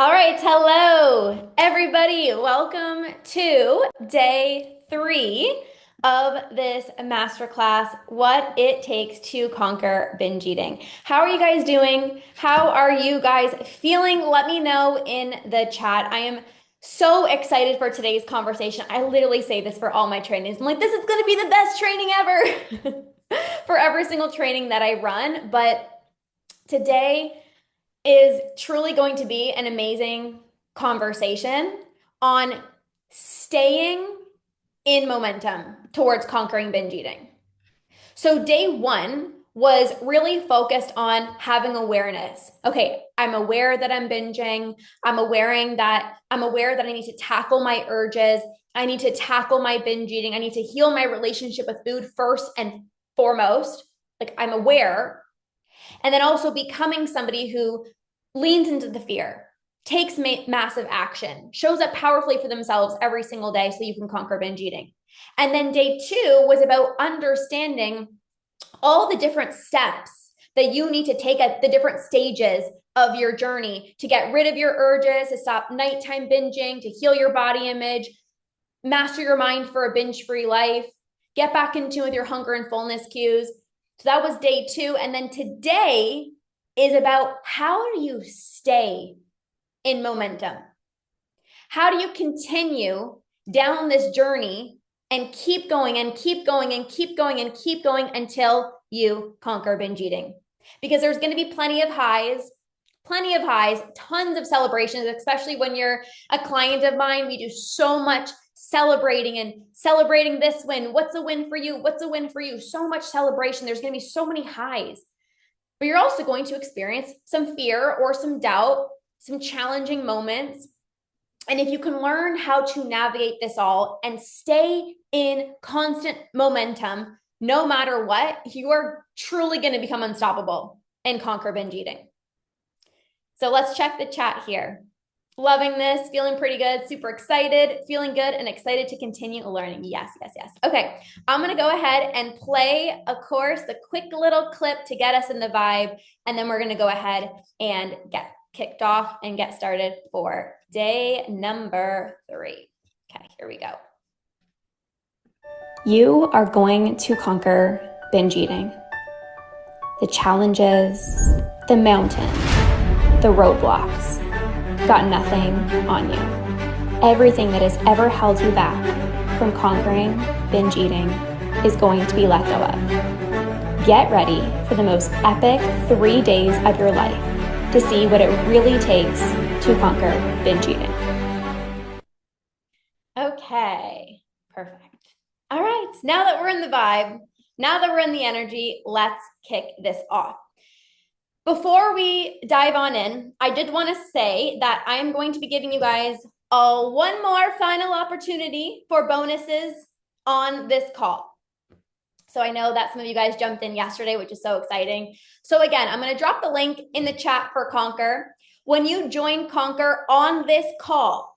All right, hello, everybody. Welcome to day 3 of this masterclass, What It Takes to Conquer Binge Eating. How are you guys doing? How are you guys feeling? Let me know in the chat. I am so excited for today's conversation. I literally say this for all my trainings. I'm like, this is going to be the best training ever for every single training that I run. But today, is truly going to be an amazing conversation on staying in momentum towards conquering binge eating. So, day 1 was really focused on having awareness. Okay, I'm aware that I'm binging. I'm aware that I need to tackle my urges. I need to tackle my binge eating. I need to heal my relationship with food first and foremost. Like, I'm aware, and then also becoming somebody who leans into the fear, takes massive action, shows up powerfully for themselves every single day so you can conquer binge eating. And then day 2 was about understanding all the different steps that you need to take at the different stages of your journey to get rid of your urges, to stop nighttime binging, to heal your body image, master your mind for a binge-free life, get back in tune with your hunger and fullness cues. So that was day 2. And then today is about how do you stay in momentum? How do you continue down this journey and keep going and keep going and keep going and keep going until you conquer binge eating? Because there's going to be plenty of highs, tons of celebrations, especially when you're a client of mine. We do so much celebrating and celebrating this win. What's a win for you? What's a win for you? So much celebration. There's going to be so many highs. But you're also going to experience some fear or some doubt, some challenging moments. And if you can learn how to navigate this all and stay in constant momentum, no matter what, you are truly going to become unstoppable and conquer binge eating. So let's check the chat here. Loving this, feeling pretty good, super excited, feeling good, and excited to continue learning. Yes, yes, yes. Okay, I'm going to go ahead and play, of course, the quick little clip to get us in the vibe, and then we're going to go ahead and get kicked off and get started for day number 3. Okay, here we go. You are going to conquer binge eating. The challenges, the mountain, the roadblocks. Got nothing on you. Everything that has ever held you back from conquering binge eating is going to be let go of. Get ready for the most epic 3 days of your life to see what it really takes to conquer binge eating. Okay, perfect. All right, now that we're in the vibe, now that we're in the energy, let's kick this off. Before we dive on in, I did want to say that I'm going to be giving you guys one more final opportunity for bonuses on this call. So I know that some of you guys jumped in yesterday, which is so exciting. So again, I'm going to drop the link in the chat for Conquer. When you join Conquer on this call,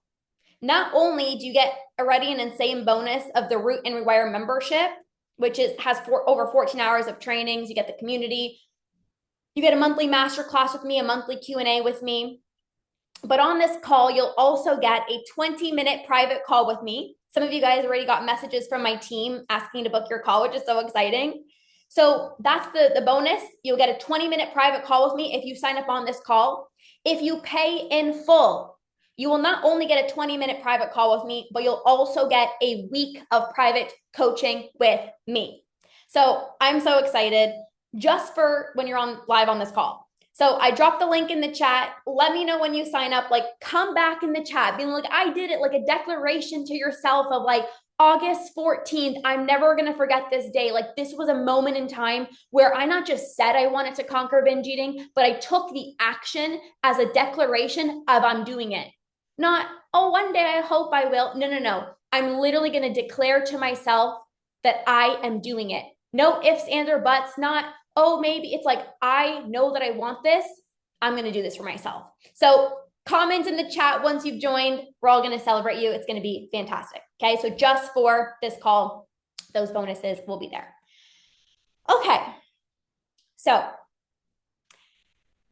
not only do you get already an insane bonus of the Root and Rewire membership, which has over 14 hours of trainings, you get the community, you get a monthly masterclass with me, a monthly Q&A with me. But on this call, you'll also get a 20-minute private call with me. Some of you guys already got messages from my team asking to book your call, which is so exciting. So that's the bonus. You'll get a 20-minute private call with me if you sign up on this call. If you pay in full, you will not only get a 20-minute private call with me, but you'll also get a week of private coaching with me. So I'm so excited just for when you're on live on this call. So I dropped the link in the chat. Let me know when you sign up. Like, come back in the chat being like, I did it, like a declaration to yourself of like, August 14th, I'm never going to forget this day. Like, this was a moment in time where I not just said I wanted to conquer binge eating, but I took the action as a declaration of I'm doing it. Not, oh, one day I hope I will. No. I'm literally going to declare to myself that I am doing it. No ifs, ands, or buts, not, oh, maybe. It's like, I know that I want this. I'm going to do this for myself. So comment in the chat once you've joined. We're all going to celebrate you. It's going to be fantastic. Okay, so just for this call, those bonuses will be there. Okay, so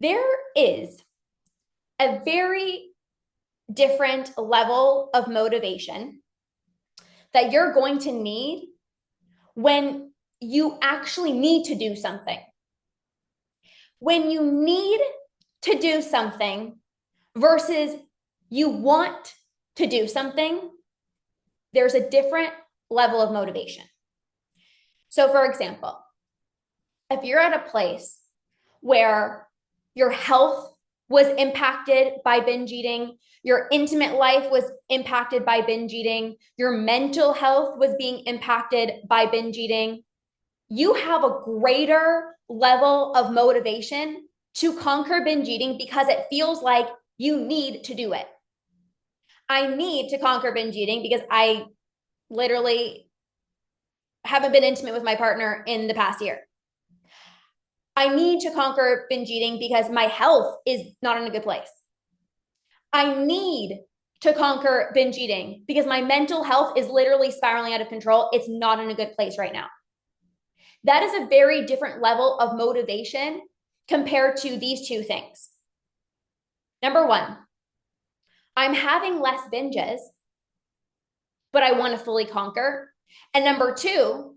there is a very different level of motivation that you're going to need when you actually need to do something. When you need to do something versus you want to do something, there's a different level of motivation. So, for example, if you're at a place where your health was impacted by binge eating, your intimate life was impacted by binge eating, your mental health was being impacted by binge eating, you have a greater level of motivation to conquer binge eating because it feels like you need to do it. I need to conquer binge eating because I literally haven't been intimate with my partner in the past year. I need to conquer binge eating because my health is not in a good place. I need to conquer binge eating because my mental health is literally spiraling out of control. It's not in a good place right now. That is a very different level of motivation compared to these two things. Number one, I'm having less binges, but I want to fully conquer. And number two,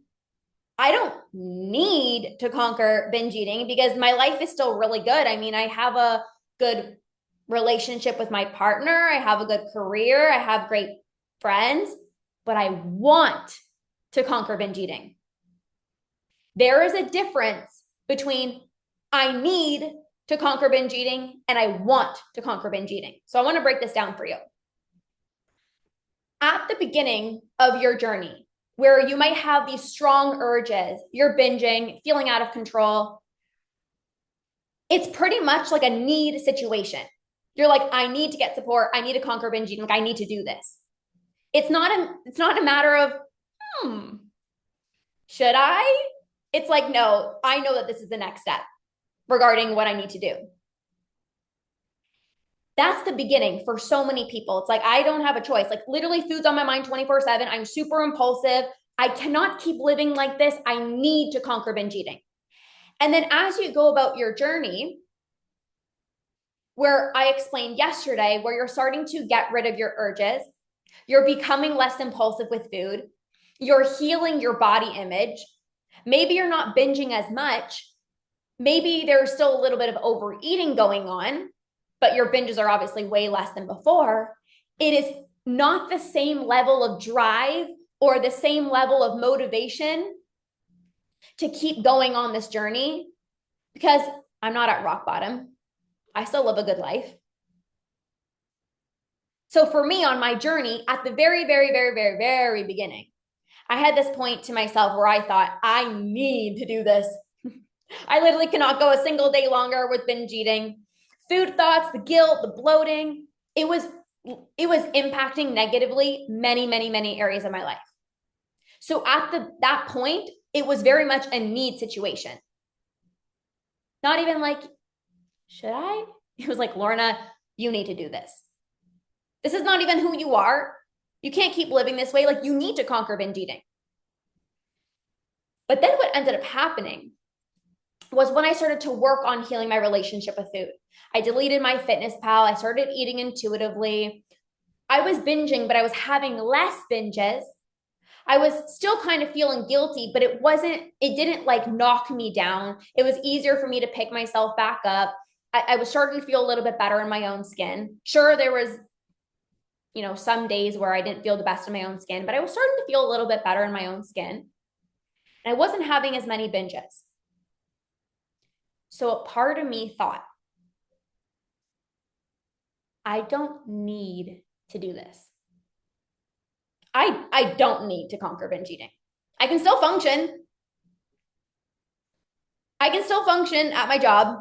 I don't need to conquer binge eating because my life is still really good. I mean, I have a good relationship with my partner. I have a good career. I have great friends, but I want to conquer binge eating. There is a difference between I need to conquer binge eating and I want to conquer binge eating. So I want to break this down for you. At the beginning of your journey, where you might have these strong urges, you're binging, feeling out of control, it's pretty much like a need situation. You're like, I need to get support. I need to conquer binge eating. Like, I need to do this. It's not a matter of, should I? It's like, no, I know that this is the next step regarding what I need to do. That's the beginning for so many people. It's like, I don't have a choice. Like, literally, food's on my mind 24/7. I'm super impulsive. I cannot keep living like this. I need to conquer binge eating. And then as you go about your journey, where I explained yesterday, where you're starting to get rid of your urges, you're becoming less impulsive with food, you're healing your body image. Maybe you're not binging as much. Maybe there's still a little bit of overeating going on, but your binges are obviously way less than before. It is not the same level of drive or the same level of motivation to keep going on this journey because I'm not at rock bottom. I still live a good life. So for me on my journey, at the very, very, very, very, very beginning, I had this point to myself where I thought, I need to do this. I literally cannot go a single day longer with binge eating. Food thoughts, the guilt, the bloating, it was impacting negatively many, many, many areas of my life. So at that point, it was very much a need situation. Not even like, should I? It was like, Lorna, you need to do this. This is not even who you are. You can't keep living this way. Like, you need to conquer binge eating. But then what ended up happening was when I started to work on healing my relationship with food. I deleted my fitness pal. I started eating intuitively. I was binging, but I was having less binges. I was still kind of feeling guilty, but it didn't like knock me down. It was easier for me to pick myself back up. I was starting to feel a little bit better in my own skin. Sure, there was, some days where I didn't feel the best in my own skin, but I was starting to feel a little bit better in my own skin. And I wasn't having as many binges. So a part of me thought, I don't need to do this. I don't need to conquer binge eating. I can still function. I can still function at my job.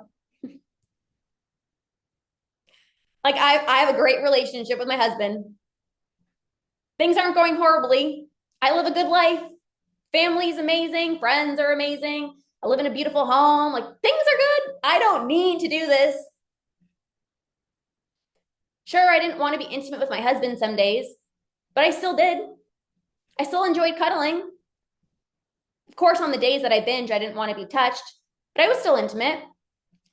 Like I have a great relationship with my husband. Things aren't going horribly. I live a good life. Family's amazing. Friends are amazing. I live in a beautiful home. Like, things are good. I don't need to do this. Sure, I didn't want to be intimate with my husband some days, but I still did. I still enjoyed cuddling. Of course, on the days that I binge, I didn't want to be touched, but I was still intimate.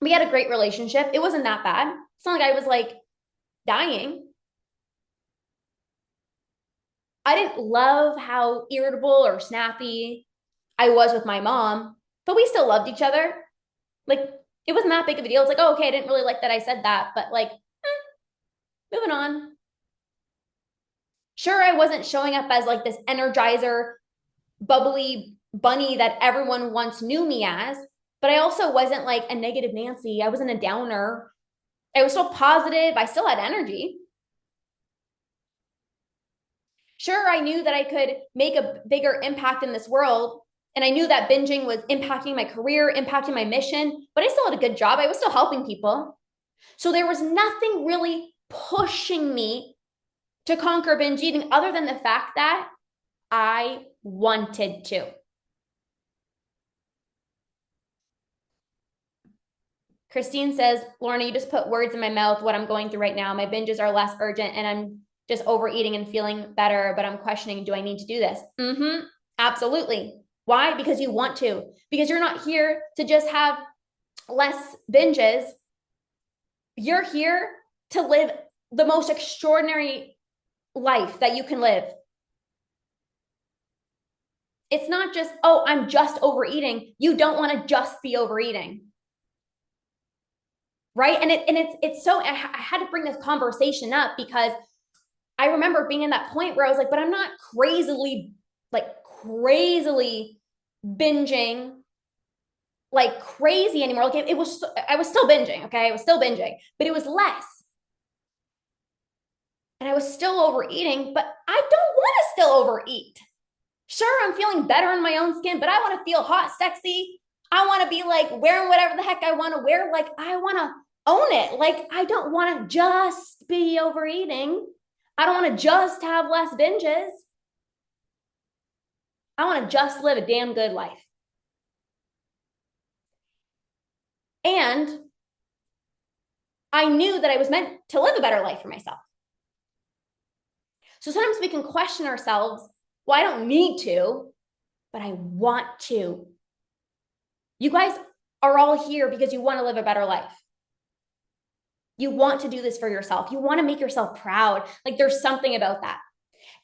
We had a great relationship. It wasn't that bad. It's not like I was like dying. I didn't love how irritable or snappy I was with my mom, but we still loved each other. Like, it wasn't that big of a deal. It's like, oh, okay, I didn't really like that I said that, but like, moving on. Sure, I wasn't showing up as like this energizer, bubbly bunny that everyone once knew me as, but I also wasn't like a negative Nancy. I wasn't a downer. I was still positive. I still had energy. Sure, I knew that I could make a bigger impact in this world. And I knew that binging was impacting my career, impacting my mission, but I still had a good job. I was still helping people. So there was nothing really pushing me to conquer binge eating other than the fact that I wanted to. Christine says, Lorna, you just put words in my mouth, what I'm going through right now. My binges are less urgent and I'm just overeating and feeling better, but I'm questioning, do I need to do this? Absolutely. Why? Because you want to. Because you're not here to just have less binges. You're here to live the most extraordinary life that you can live. It's not just, oh, I'm just overeating. You don't want to just be overeating. Right. And it's so, I had to bring this conversation up because I remember being in that point where I was like, but I'm not crazily binging like crazy anymore. Like it was, I was still binging. Okay. I was still binging, but it was less. And I was still overeating, but I don't want to still overeat. Sure, I'm feeling better in my own skin, but I want to feel hot, sexy. I want to be like wearing whatever the heck I want to wear. Like I want to own it. Like I don't want to just be overeating. I don't want to just have less binges. I want to just live a damn good life. And I knew that I was meant to live a better life for myself. So sometimes we can question ourselves, well, I don't need to, but I want to. You guys are all here because you want to live a better life. You want to do this for yourself. You want to make yourself proud. Like there's something about that.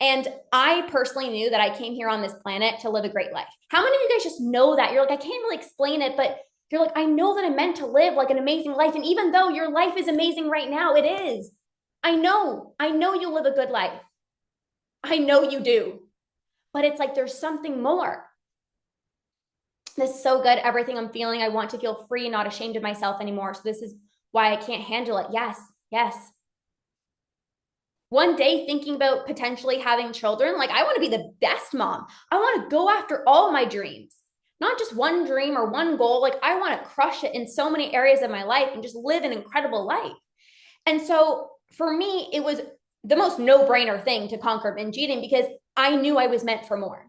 And I personally knew that I came here on this planet to live a great life. How many of you guys just know that? You're like, I can't really explain it, but you're like, I know that I'm meant to live like an amazing life. And even though your life is amazing right now, it is. I know you live a good life. I know you do. But it's like there's something more. This is so good. Everything I'm feeling, I want to feel free, not ashamed of myself anymore. So this is why I can't handle it. Yes, yes. One day thinking about potentially having children, like I want to be the best mom. I want to go after all my dreams, not just one dream or one goal. Like I want to crush it in so many areas of my life and just live an incredible life. And so for me, it was the most no-brainer thing to conquer binge eating because I knew I was meant for more.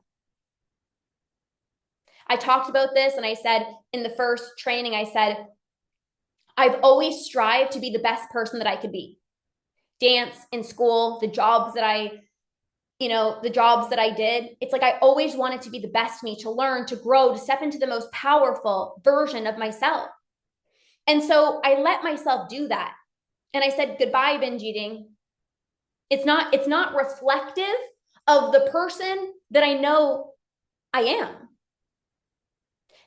I talked about this and I said in the first training, I said, I've always strived to be the best person that I could be. Dance, in school, the jobs that I did. It's like I always wanted to be the best me, to learn, to grow, to step into the most powerful version of myself. And so I let myself do that. And I said, goodbye, binge eating. It's not reflective of the person that I know I am.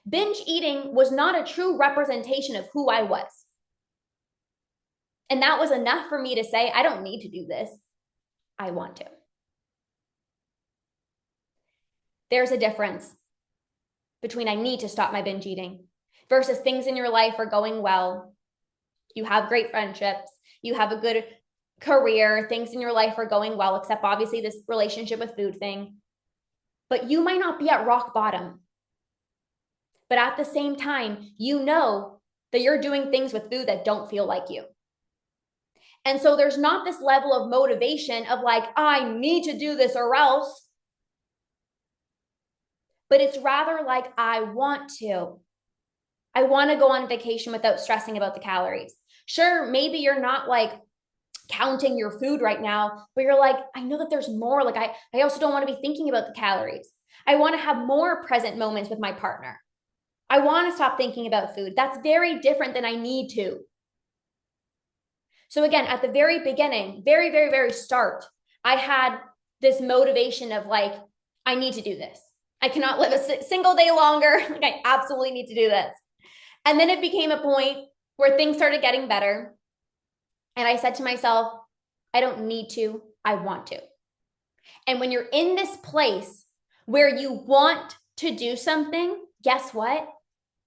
Binge eating was not a true representation of who I was. And that was enough for me to say, I don't need to do this. I want to. There's a difference between I need to stop my binge eating versus things in your life are going well. You have great friendships. You have a good career. Things in your life are going well, except obviously this relationship with food thing. But you might not be at rock bottom. But at the same time, you know that you're doing things with food that don't feel like you. And so there's not this level of motivation of like, I need to do this or else. But it's rather like, I want to. I want to go on vacation without stressing about the calories. Sure, maybe you're not like counting your food right now, but you're like, I know that there's more. Like I also don't want to be thinking about the calories. I want to have more present moments with my partner. I want to stop thinking about food. That's very different than I need to. So again, at the very beginning, very, very, very start, I had this motivation of like, I need to do this. I cannot live a single day longer. Like, I absolutely need to do this. And then it became a point where things started getting better. And I said to myself, I don't need to, I want to. And when you're in this place where you want to do something, guess what?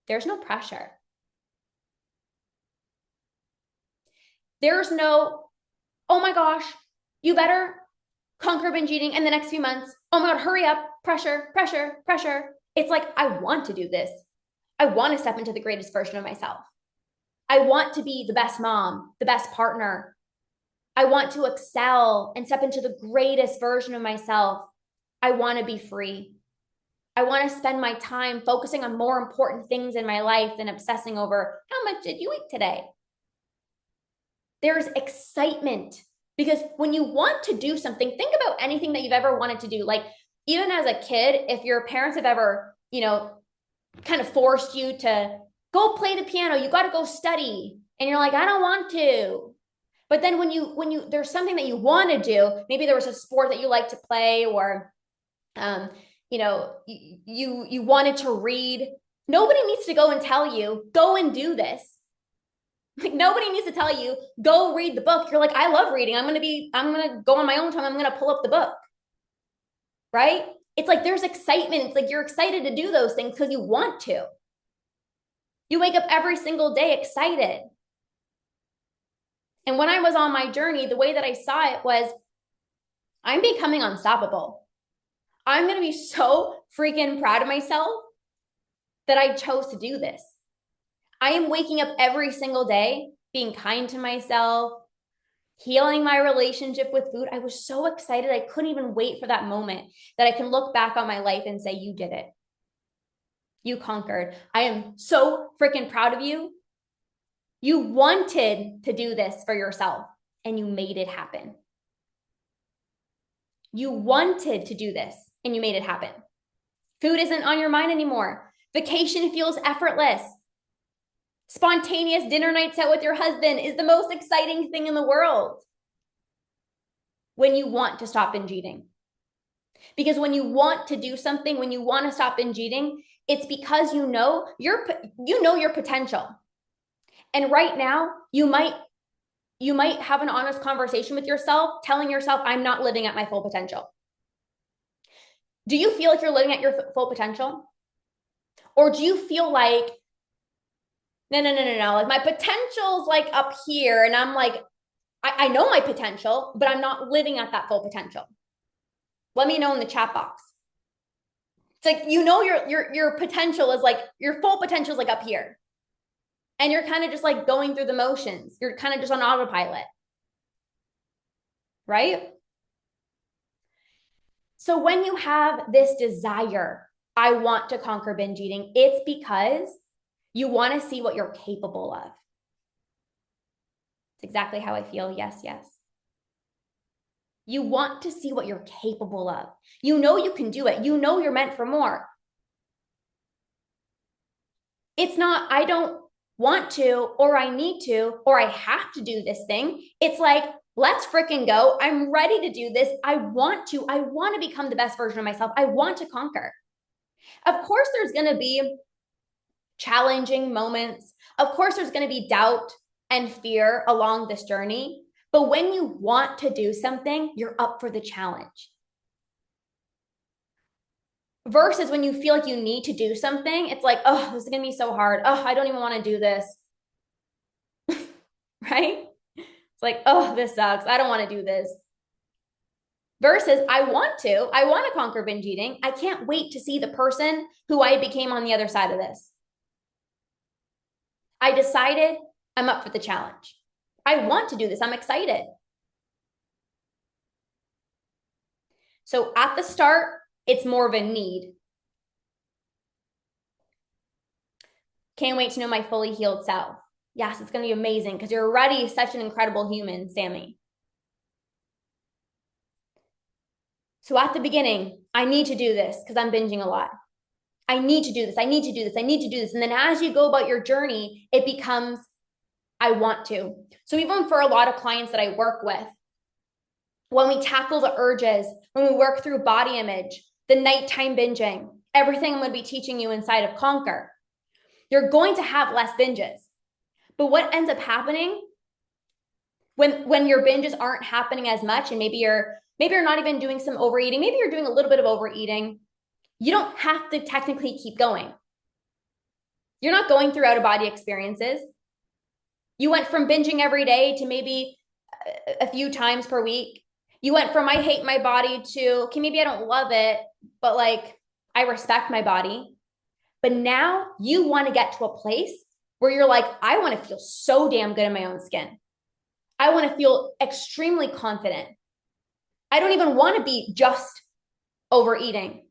There's no pressure. There's no, oh my gosh, you better conquer binge eating in the next few months. Oh my God, hurry up, pressure, pressure, pressure. It's like, I want to do this. I want to step into the greatest version of myself. I want to be the best mom, the best partner. I want to excel and step into the greatest version of myself. I want to be free. I want to spend my time focusing on more important things in my life than obsessing over how much did you eat today? There's excitement because when you want to do something, think about anything that you've ever wanted to do. Like even as a kid, if your parents have ever, kind of forced you to go play the piano, you got to go study. And you're like, I don't want to. But then when you there's something that you want to do, maybe there was a sport that you like to play or you wanted to read. Nobody needs to go and tell you, go and do this. Like nobody needs to tell you, go read the book. You're like, I love reading. I'm going to go on my own time. I'm going to pull up the book. Right? It's like there's excitement. It's like you're excited to do those things because you want to. You wake up every single day excited. And when I was on my journey, the way that I saw it was, I'm becoming unstoppable. I'm going to be so freaking proud of myself that I chose to do this. I am waking up every single day, being kind to myself, healing my relationship with food. I was so excited. I couldn't even wait for that moment that I can look back on my life and say, you did it. You conquered. I am so freaking proud of you. You wanted to do this for yourself and you made it happen. You wanted to do this and you made it happen. Food isn't on your mind anymore. Vacation feels effortless. Spontaneous dinner nights out with your husband is the most exciting thing in the world when you want to stop binge eating. Because when you want to do something, when you want to stop binge eating, it's because you know your potential. And right now, you might have an honest conversation with yourself, telling yourself, I'm not living at my full potential. Do you feel like you're living at your full potential? Or do you feel like, no. Like my potential's like up here. And I'm like, I know my potential, but I'm not living at that full potential. Let me know in the chat box. It's like, your potential is like, your full potential is like up here. And you're kind of just like going through the motions. You're kind of just on autopilot. Right? So when you have this desire, I want to conquer binge eating, it's because you want to see what you're capable of. It's exactly how I feel. Yes, yes. You want to see what you're capable of. You know you can do it. You know you're meant for more. It's not, I don't want to, or I need to, or I have to do this thing. It's like, let's freaking go. I'm ready to do this. I want to become the best version of myself. I want to conquer. Of course, there's going to be challenging moments. Of course, there's going to be doubt and fear along this journey. But when you want to do something, you're up for the challenge. Versus when you feel like you need to do something, it's like, oh, this is going to be so hard. Oh, I don't even want to do this. Right? It's like, oh, this sucks. I don't want to do this. Versus I want to conquer binge eating. I can't wait to see the person who I became on the other side of this. I decided I'm up for the challenge. I want to do this. I'm excited. So at the start, it's more of a need. Can't wait to know my fully healed self. Yes, it's going to be amazing because you're already such an incredible human, Sammy. So at the beginning, I need to do this because I'm binging a lot. I need to do this. I need to do this. I need to do this. And then as you go about your journey, it becomes, I want to. So even for a lot of clients that I work with, when we tackle the urges, when we work through body image, the nighttime binging, everything I'm going to be teaching you inside of Conquer, you're going to have less binges. But what ends up happening when your binges aren't happening as much, and maybe you're not even doing some overeating, maybe you're doing a little bit of overeating, you don't have to technically keep going. You're not going through out of body experiences. You went from binging every day to maybe a few times per week. You went from I hate my body to, okay, maybe I don't love it, but like I respect my body. But now you want to get to a place where you're like, I want to feel so damn good in my own skin. I want to feel extremely confident. I don't even want to be just overeating.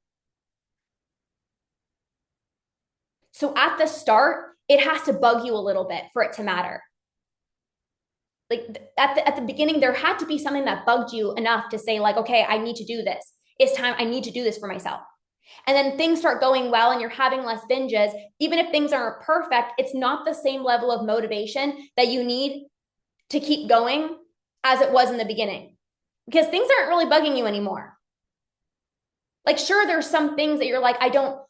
So at the start, it has to bug you a little bit for it to matter. Like at the beginning, there had to be something that bugged you enough to say like, okay, I need to do this. It's time. I need to do this for myself. And then things start going well and you're having less binges. Even if things aren't perfect, it's not the same level of motivation that you need to keep going as it was in the beginning, because things aren't really bugging you anymore. Like, sure, there's some things that you're like, I don't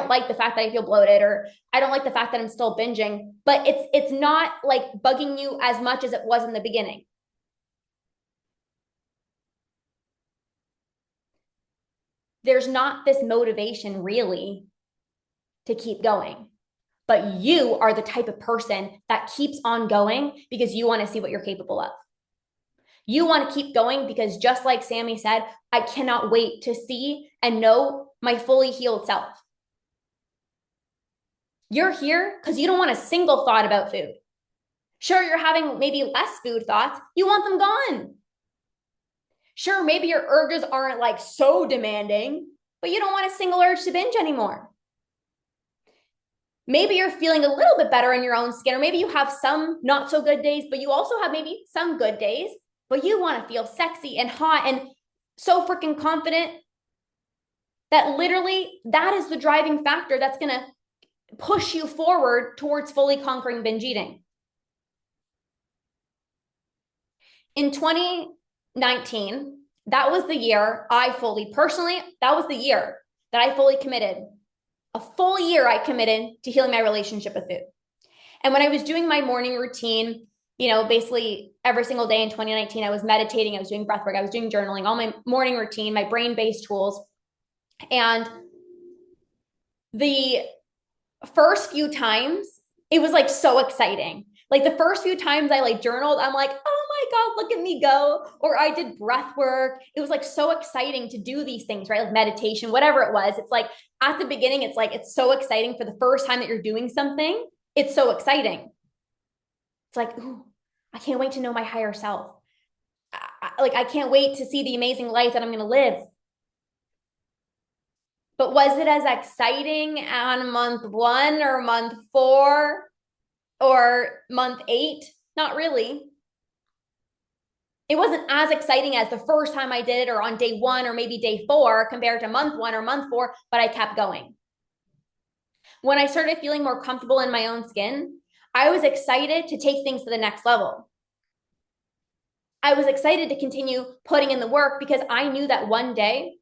like the fact that I feel bloated, or I don't like the fact that I'm still binging, but it's not like bugging you as much as it was in the beginning. There's not this motivation really to keep going, but you are the type of person that keeps on going because you want to see what you're capable of. You want to keep going because, just like Sammy said, I cannot wait to see and know my fully healed self. You're here because you don't want a single thought about food. Sure, you're having maybe less food thoughts. You want them gone. Sure, maybe your urges aren't like so demanding, but you don't want a single urge to binge anymore. Maybe you're feeling a little bit better in your own skin, or maybe you have some not so good days, but you also have maybe some good days, but you want to feel sexy and hot and so freaking confident that literally that is the driving factor that's going to push you forward towards fully conquering binge eating. In 2019, that was the year that was the year that I fully committed. A full year I committed to healing my relationship with food. And when I was doing my morning routine, basically every single day in 2019, I was meditating, I was doing breath work, I was doing journaling, all my morning routine, my brain-based tools. And the first few times, it was like so exciting. Like the first few times I like journaled, I'm like, oh my God, look at me go. Or I did breath work. It was like so exciting to do these things, right? Like meditation, whatever it was. It's like at the beginning, it's like, it's so exciting for the first time that you're doing something. It's so exciting. It's like, ooh, I can't wait to know my higher self. I can't wait to see the amazing life that I'm going to live. But was it as exciting on month 1 or month 4 or month 8? Not really. It wasn't as exciting as the first time I did it, or on day 1 or maybe day 4 compared to month 1 or month 4, but I kept going. When I started feeling more comfortable in my own skin, I was excited to take things to the next level. I was excited to continue putting in the work because I knew that one day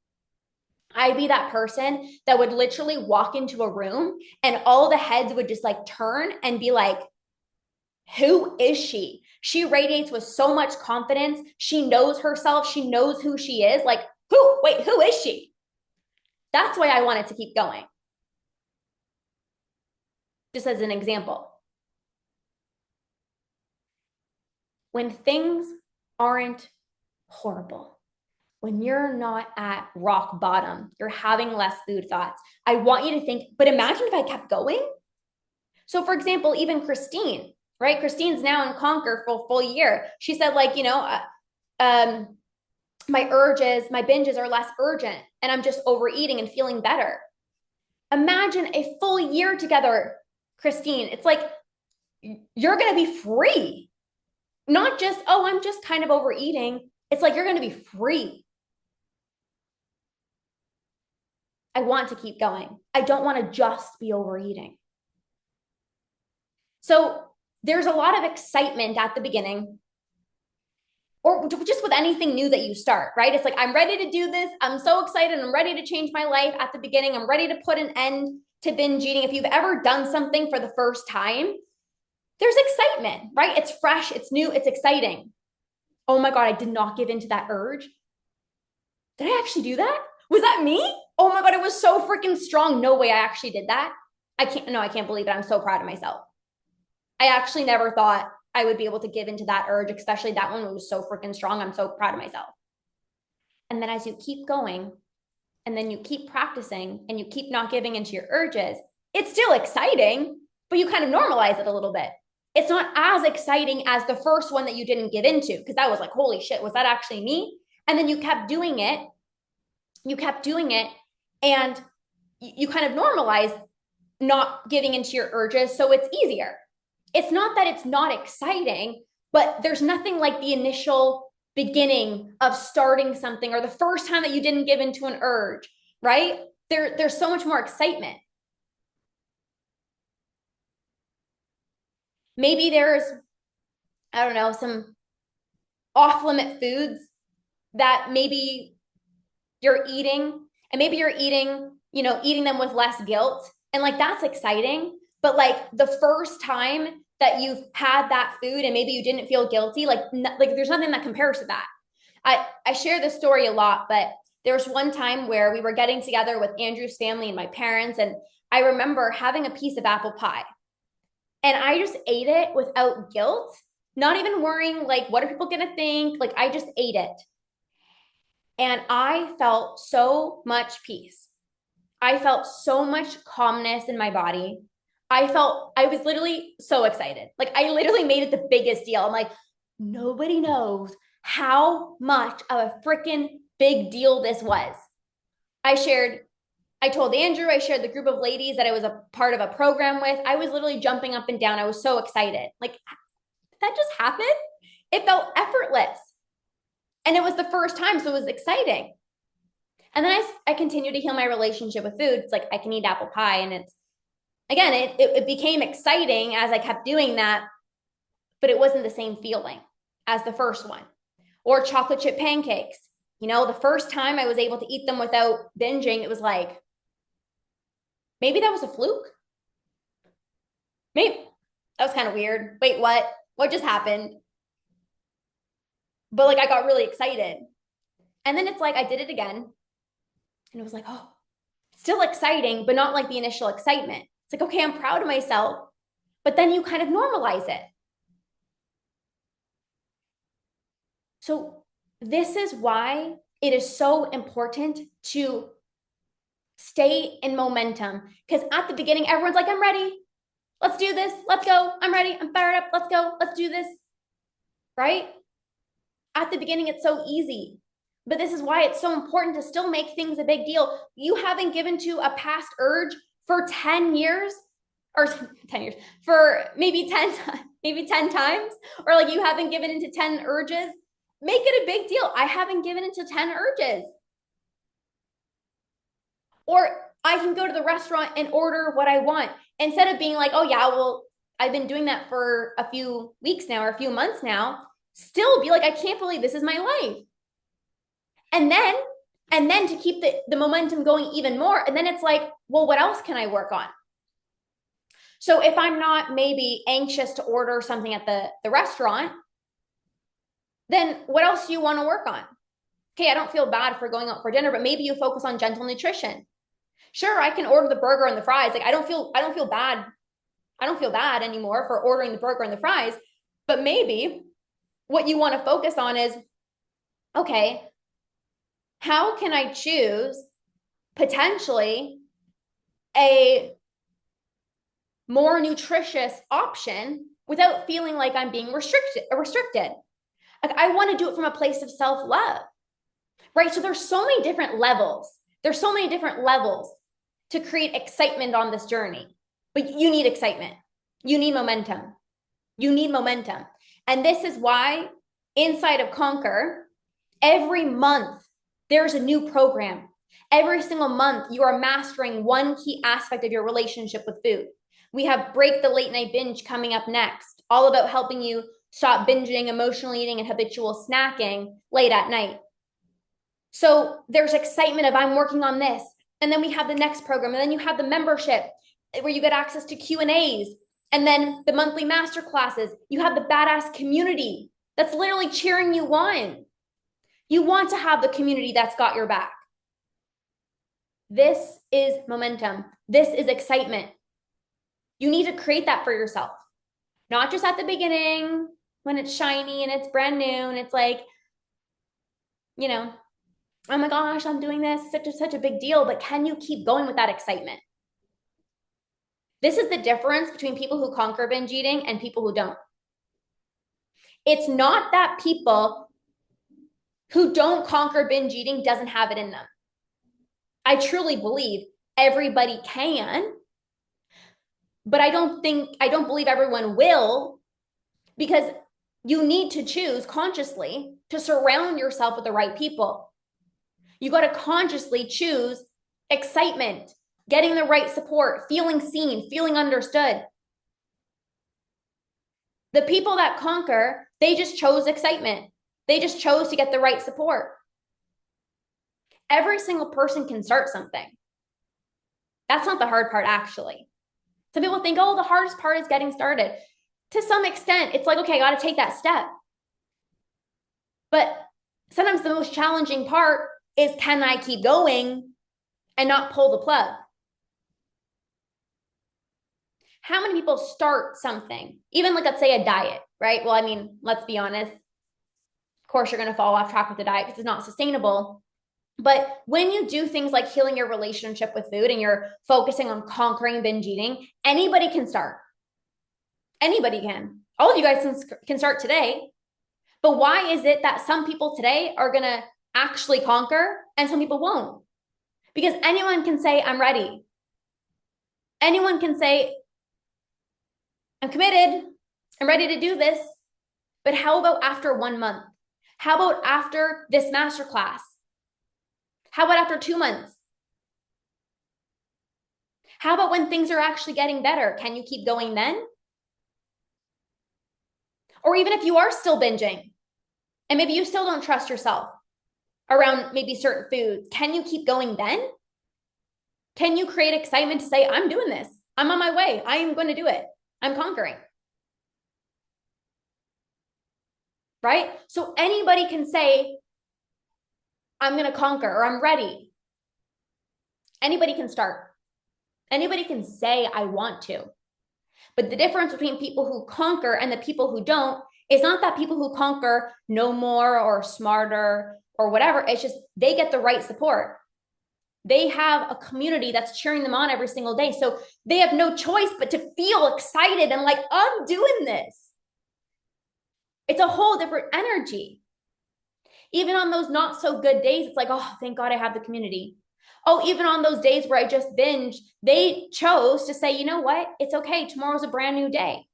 I'd be that person that would literally walk into a room and all the heads would just like turn and be like, who is she? She radiates with so much confidence. She knows herself. She knows who she is. Like, who is she? That's why I wanted to keep going. Just as an example. When things aren't horrible, when you're not at rock bottom, you're having less food thoughts, I want you to think, but imagine if I kept going. So for example, even Christine, right? Christine's now in Conquer for a full year. She said like, my urges, my binges are less urgent and I'm just overeating and feeling better. Imagine a full year together, Christine. It's like, you're going to be free. Not just, oh, I'm just kind of overeating. It's like, you're going to be free. I want to keep going. I don't want to just be overeating. So there's a lot of excitement at the beginning. or just with anything new that you start, right? It's like, I'm ready to do this. I'm so excited. I'm ready to change my life at the beginning. I'm ready to put an end to binge eating. If you've ever done something for the first time, there's excitement, right? It's fresh, it's new, it's exciting. Oh my God, I did not give into that urge. Did I actually do that? Was that me? Oh my God, it was so freaking strong. No way I actually did that. I can't believe it. I'm so proud of myself. I actually never thought I would be able to give into that urge, especially that one was so freaking strong. I'm so proud of myself. And then as you keep going, and then you keep practicing and you keep not giving into your urges, it's still exciting, but you kind of normalize it a little bit. It's not as exciting as the first one that you didn't give into, because that was like, holy shit, was that actually me? And then you kept doing it. You kept doing it, and you kind of normalize not giving into your urges. So it's easier. It's not that it's not exciting, but there's nothing like the initial beginning of starting something or the first time that you didn't give into an urge, right? There's so much more excitement. Maybe there's, I don't know, some off limit foods that maybe you're eating, and maybe you're eating, eating them with less guilt. And like, that's exciting. But like the first time that you've had that food and maybe you didn't feel guilty, like there's nothing that compares to that. I share this story a lot, but there was one time where we were getting together with Andrew's family and my parents, and I remember having a piece of apple pie, and I just ate it without guilt, not even worrying like, what are people gonna think? Like, I just ate it, and I felt so much peace. I felt so much calmness in my body. I was literally so excited. Like, I literally made it the biggest deal. I'm like, nobody knows how much of a freaking big deal this was. I told Andrew, I shared the group of ladies that I was a part of a program with. I was literally jumping up and down. I was so excited. Like, that just happened. It felt effortless. And it was the first time, so it was exciting. And then I continued to heal my relationship with food. It's like, I can eat apple pie, and it's, again, it became exciting as I kept doing that, but it wasn't the same feeling as the first one. Or chocolate chip pancakes. The first time I was able to eat them without binging, it was like, maybe that was a fluke. Maybe that was kind of weird. Wait, what? What just happened? But like, I got really excited. And then it's like, I did it again. And it was like, oh, still exciting, but not like the initial excitement. It's like, okay, I'm proud of myself. But then you kind of normalize it. So this is why it is so important to stay in momentum. Because at the beginning, everyone's like, I'm ready. Let's do this. Let's go. I'm ready. I'm fired up. Let's go. Let's do this. Right? At the beginning, it's so easy. But this is why it's so important to still make things a big deal. You haven't given to a past urge for 10 years, or 10 years, for maybe 10 times, or like you haven't given into 10 urges. Make it a big deal. I haven't given into 10 urges. Or I can go to the restaurant and order what I want, instead of being like, oh yeah, well, I've been doing that for a few weeks now or a few months now. Still be like, I can't believe this is my life. And then to keep the momentum going even more. And then it's like, well, what else can I work on? So if I'm not maybe anxious to order something at the restaurant, then what else do you want to work on? Okay, I don't feel bad for going out for dinner, but maybe you focus on gentle nutrition. Sure, I can order the burger and the fries. Like, I don't feel bad. I don't feel bad anymore for ordering the burger and the fries. But maybe what you want to focus on is, okay, how can I choose potentially a more nutritious option without feeling like I'm being restricted? Like, I want to do it from a place of self-love, right? So there's so many different levels. There's so many different levels to create excitement on this journey. But you need excitement. You need momentum. You need momentum. And this is why inside of Conquer, every month, there's a new program. Every single month, you are mastering one key aspect of your relationship with food. We have Break the Late Night Binge coming up next, all about helping you stop binging, emotional eating, and habitual snacking late at night. So there's excitement of I'm working on this. And then we have the next program. And then you have the membership where you get access to Q&As. And then the monthly master classes. You have the badass community that's literally cheering you on. You want to have the community that's got your back. This is momentum. This is excitement. You need to create that for yourself. Not just at the beginning when it's shiny and it's brand new and it's like, you know, oh my gosh, I'm doing this, such a big deal, but can you keep going with that excitement? This is the difference between people who conquer binge eating and people who don't. It's not that people who don't conquer binge eating doesn't have it in them. I truly believe everybody can, but I don't believe everyone will, because you need to choose consciously to surround yourself with the right people. You got to consciously choose excitement, getting the right support, feeling seen, feeling understood. The people that conquer, they just chose excitement. They just chose to get the right support. Every single person can start something. That's not the hard part, actually. Some people think, oh, the hardest part is getting started. To some extent, it's like, okay, I got to take that step. But sometimes the most challenging part is, can I keep going and not pull the plug? How many people start something, even like, let's say a diet, right? Well, I mean, let's be honest. Of course, you're going to fall off track with the diet because it's not sustainable. But when you do things like healing your relationship with food and you're focusing on conquering binge eating, anybody can start. Anybody can. All of you guys can start today. But why is it that some people today are going to actually conquer and some people won't? Because anyone can say, I'm ready. Anyone can say, I'm committed. I'm ready to do this. But how about after 1 month? How about after this masterclass? How about after 2 months? How about when things are actually getting better? Can you keep going then? Or even if you are still binging and maybe you still don't trust yourself around maybe certain foods, can you keep going then? Can you create excitement to say, I'm doing this. I'm on my way. I am going to do it. I'm conquering. Right? So anybody can say, I'm going to conquer, or I'm ready. Anybody can start. Anybody can say, I want to. But the difference between people who conquer and the people who don't is not that people who conquer know more or smarter or whatever. It's just they get the right support. They have a community that's cheering them on every single day. So they have no choice but to feel excited and like, I'm doing this. It's a whole different energy. Even on those not so good days, it's like, oh, thank God I have the community. Oh, even on those days where I just binged, they chose to say, you know what? It's okay. Tomorrow's a brand new day.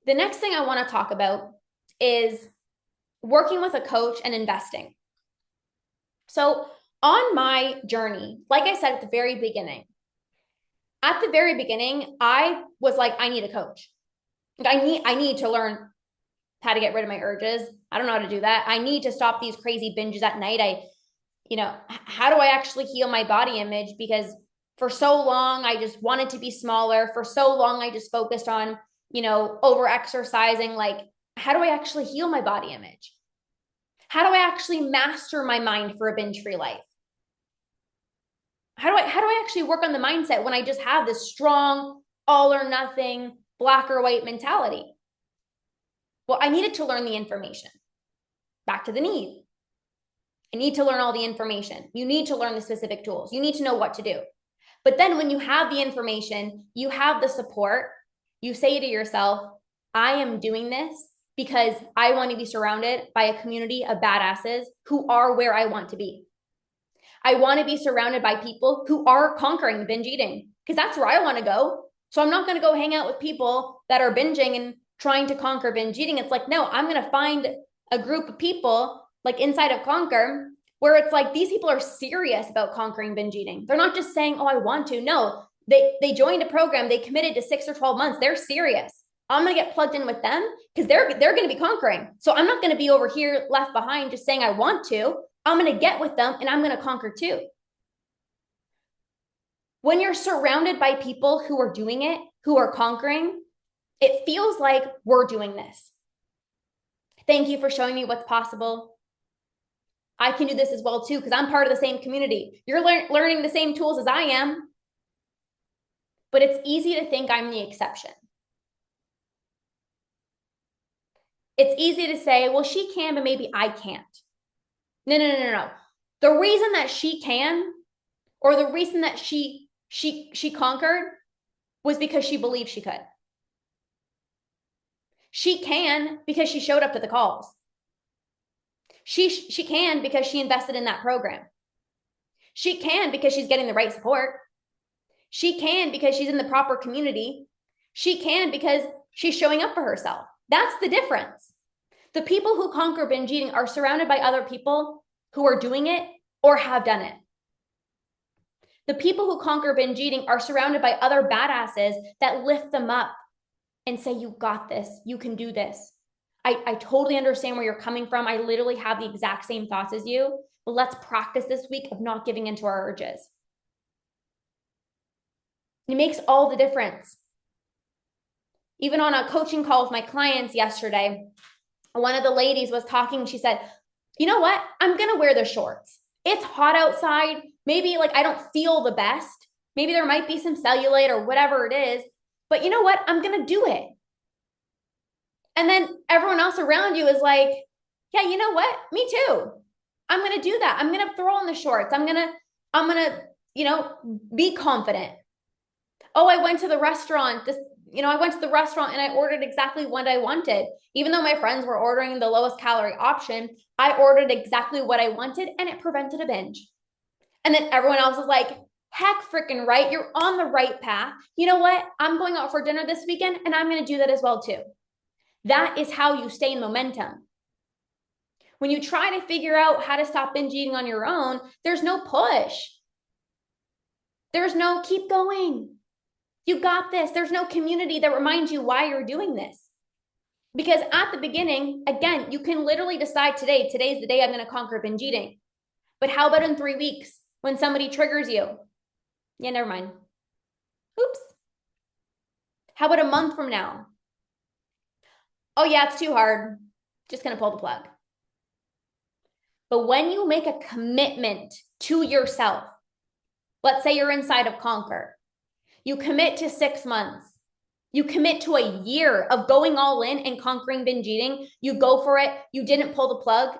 The next thing I want to talk about is working with a coach and investing. So on my journey, like I said at the very beginning, I was like, I need a coach. I need to learn how to get rid of my urges. I don't know how to do that. I need to stop these crazy binges at night. How do I actually heal my body image? Because for so long, I just wanted to be smaller. For so long, I just focused on, over exercising. Like, how do I actually heal my body image? How do I actually master my mind for a binge-free life? How do I actually work on the mindset when I just have this strong, all or nothing, black or white mentality? Well, I needed to learn the information. Back to the need. I need to learn all the information. You need to learn the specific tools. You need to know what to do. But then when you have the information, you have the support, you say to yourself, I am doing this because I want to be surrounded by a community of badasses who are where I want to be. I want to be surrounded by people who are conquering binge eating because that's where I want to go. So I'm not going to go hang out with people that are binging and trying to conquer binge eating. It's like, no, I'm going to find a group of people like inside of Conquer where it's like these people are serious about conquering binge eating. They're not just saying, oh, I want to. No, They joined a program, they committed to 6 or 12 months. They're serious. I'm going to get plugged in with them because they're going to be conquering. So I'm not going to be over here left behind just saying I want to. I'm going to get with them and I'm going to conquer too. When you're surrounded by people who are doing it, who are conquering, it feels like we're doing this. Thank you for showing me what's possible. I can do this as well too because I'm part of the same community. You're learning the same tools as I am. But it's easy to think I'm the exception. It's easy to say, well, she can, but maybe I can't. No. The reason that she can, or the reason that she conquered was because she believed she could. She can because she showed up to the calls. She can because she invested in that program. She can because she's getting the right support. She can because she's in the proper community. She can because she's showing up for herself. That's the difference. The people who conquer binge eating are surrounded by other people who are doing it or have done it. The people who conquer binge eating are surrounded by other badasses that lift them up and say, you got this, you can do this. I totally understand where you're coming from. I literally have the exact same thoughts as you, but let's practice this week of not giving into our urges. It makes all the difference. Even on a coaching call with my clients yesterday, one of the ladies was talking. She said, you know what? I'm going to wear the shorts. It's hot outside. Maybe like I don't feel the best. Maybe there might be some cellulite or whatever it is. But you know what? I'm going to do it. And then everyone else around you is like, yeah, you know what? Me too. I'm going to do that. I'm going to throw on the shorts. I'm going to, be confident. Oh, I went to the restaurant. I went to the restaurant and I ordered exactly what I wanted. Even though my friends were ordering the lowest calorie option, I ordered exactly what I wanted and it prevented a binge. And then everyone else is like, heck freaking right. You're on the right path. You know what? I'm going out for dinner this weekend and I'm going to do that as well too. That is how you stay in momentum. When you try to figure out how to stop binge eating on your own, there's no push. There's no keep going. You got this. There's no community that reminds you why you're doing this. Because at the beginning, again, you can literally decide today's the day I'm going to conquer binge eating. But how about in 3 weeks when somebody triggers you? Yeah, never mind. Oops. How about a month from now? Oh yeah, it's too hard. Just going to pull the plug. But when you make a commitment to yourself, let's say you're inside of Conquer, you commit to 6 months. You commit to a year of going all in and conquering binge eating. You go for it. You didn't pull the plug.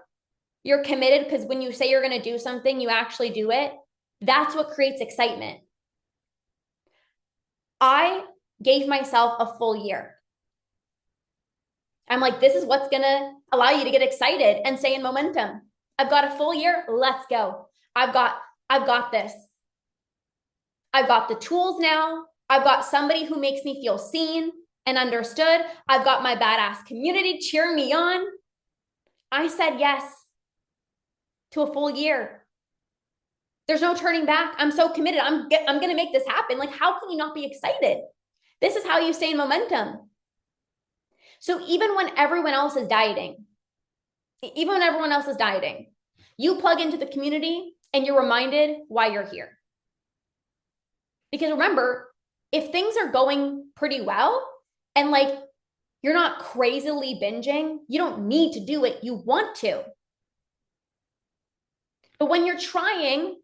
You're committed because when you say you're going to do something, you actually do it. That's what creates excitement. I gave myself a full year. I'm like, this is what's going to allow you to get excited and stay in momentum. I've got a full year. Let's go. I've got this. I've got the tools now. I've got somebody who makes me feel seen and understood. I've got my badass community cheering me on. I said yes to a full year. There's no turning back. I'm so committed. I'm going to make this happen. Like, how can you not be excited? This is how you stay in momentum. So even when everyone else is dieting, you plug into the community and you're reminded why you're here. Because remember, if things are going pretty well and like you're not crazily binging, you don't need to do it. You want to. But when you're trying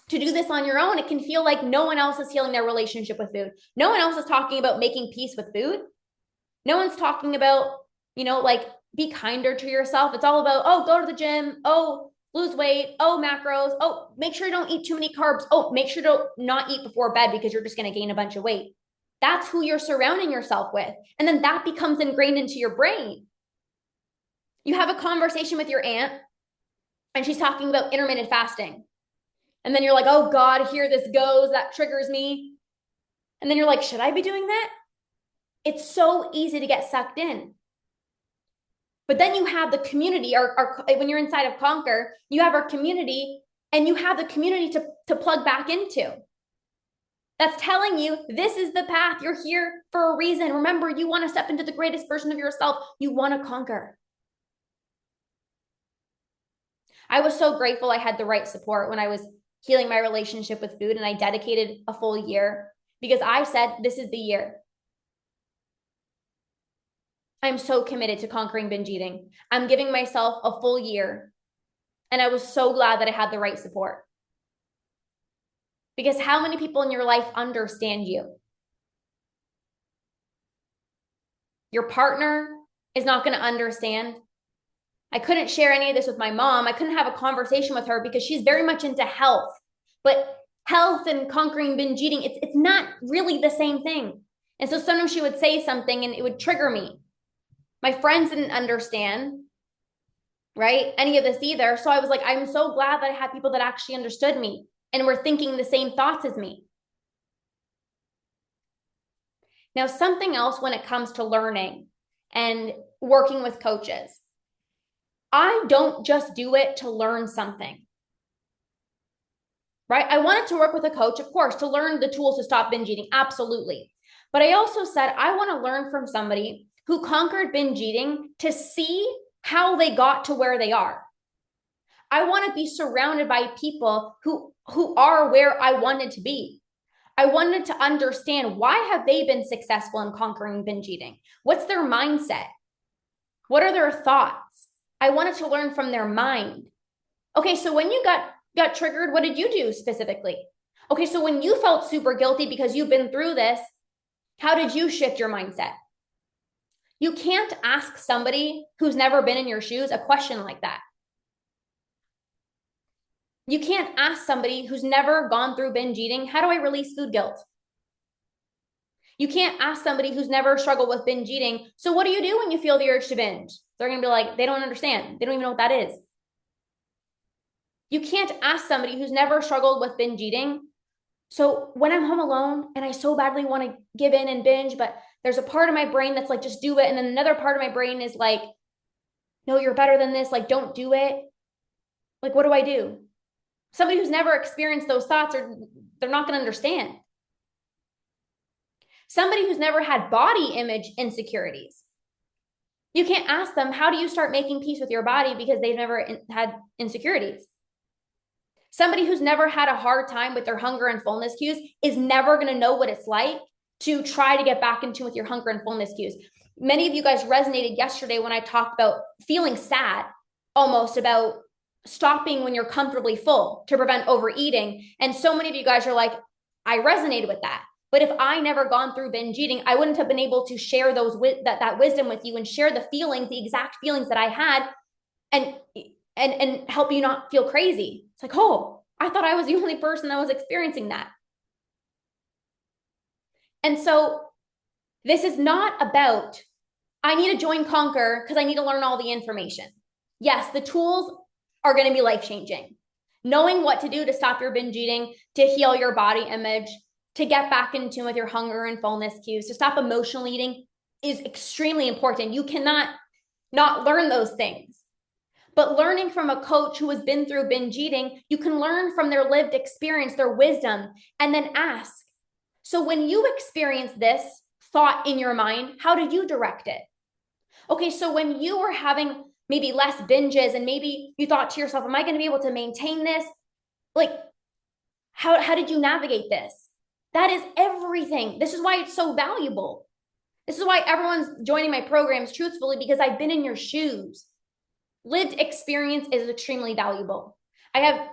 to do this on your own, it can feel like no one else is healing their relationship with food. No one else is talking about making peace with food. No one's talking about, like be kinder to yourself. It's all about, oh, go to the gym. Oh, lose weight. Oh, macros. Oh, make sure you don't eat too many carbs. Oh, make sure to not eat before bed because you're just going to gain a bunch of weight. That's who you're surrounding yourself with. And then that becomes ingrained into your brain. You have a conversation with your aunt and she's talking about intermittent fasting. And then you're like, oh God, here this goes. That triggers me. And then you're like, should I be doing that? It's so easy to get sucked in. But then you have the community, or when you're inside of Conquer, you have our community and you have the community to plug back into. That's telling you this is the path. You're here for a reason. Remember, you want to step into the greatest version of yourself. You want to conquer. I was so grateful I had the right support when I was healing my relationship with food, and I dedicated a full year because I said, this is the year. I'm so committed to conquering binge eating. I'm giving myself a full year. And I was so glad that I had the right support. Because how many people in your life understand you? Your partner is not going to understand. I couldn't share any of this with my mom. I couldn't have a conversation with her because she's very much into health. But health and conquering binge eating, it's not really the same thing. And so sometimes she would say something and it would trigger me. My friends didn't understand, right? Any of this either. So I was like, I'm so glad that I had people that actually understood me and were thinking the same thoughts as me. Now, something else when it comes to learning and working with coaches, I don't just do it to learn something, right? I wanted to work with a coach, of course, to learn the tools to stop binge eating. Absolutely. But I also said, I want to learn from somebody who conquered binge eating to see how they got to where they are. I want to be surrounded by people who are where I wanted to be. I wanted to understand, why have they been successful in conquering binge eating? What's their mindset? What are their thoughts? I wanted to learn from their mind. Okay, so when you got triggered, what did you do specifically? Okay, so when you felt super guilty because you've been through this, how did you shift your mindset? You can't ask somebody who's never been in your shoes a question like that. You can't ask somebody who's never gone through binge eating, how do I release food guilt? You can't ask somebody who's never struggled with binge eating, so what do you do when you feel the urge to binge? They're going to be like, they don't understand. They don't even know what that is. You can't ask somebody who's never struggled with binge eating, so when I'm home alone and I so badly want to give in and binge, but there's a part of my brain that's like, just do it. And then another part of my brain is like, no, you're better than this. Like, don't do it. Like, what do I do? Somebody who's never experienced those thoughts, they're not going to understand. Somebody who's never had body image insecurities, you can't ask them, how do you start making peace with your body, because they've never had insecurities. Somebody who's never had a hard time with their hunger and fullness cues is never going to know what it's like to try to get back in tune with your hunger and fullness cues. Many of you guys resonated yesterday when I talked about feeling sad, almost about stopping when you're comfortably full to prevent overeating. And so many of you guys are like, I resonated with that. But if I never gone through binge eating, I wouldn't have been able to share that wisdom with you and share the feelings, the exact feelings that I had, and help you not feel crazy. It's like, oh, I thought I was the only person that was experiencing that. And so this is not about, I need to join Conquer because I need to learn all the information. Yes, the tools are going to be life-changing. Knowing what to do to stop your binge eating, to heal your body image, to get back in tune with your hunger and fullness cues, to stop emotional eating is extremely important. You cannot not learn those things. But learning from a coach who has been through binge eating, you can learn from their lived experience, their wisdom, and then ask. So when you experience this thought in your mind, how did you direct it? Okay, so when you were having maybe less binges and maybe you thought to yourself, am I going to be able to maintain this? Like, how did you navigate this? That is everything. This is why it's so valuable. This is why everyone's joining my programs, truthfully, because I've been in your shoes. Lived experience is extremely valuable. I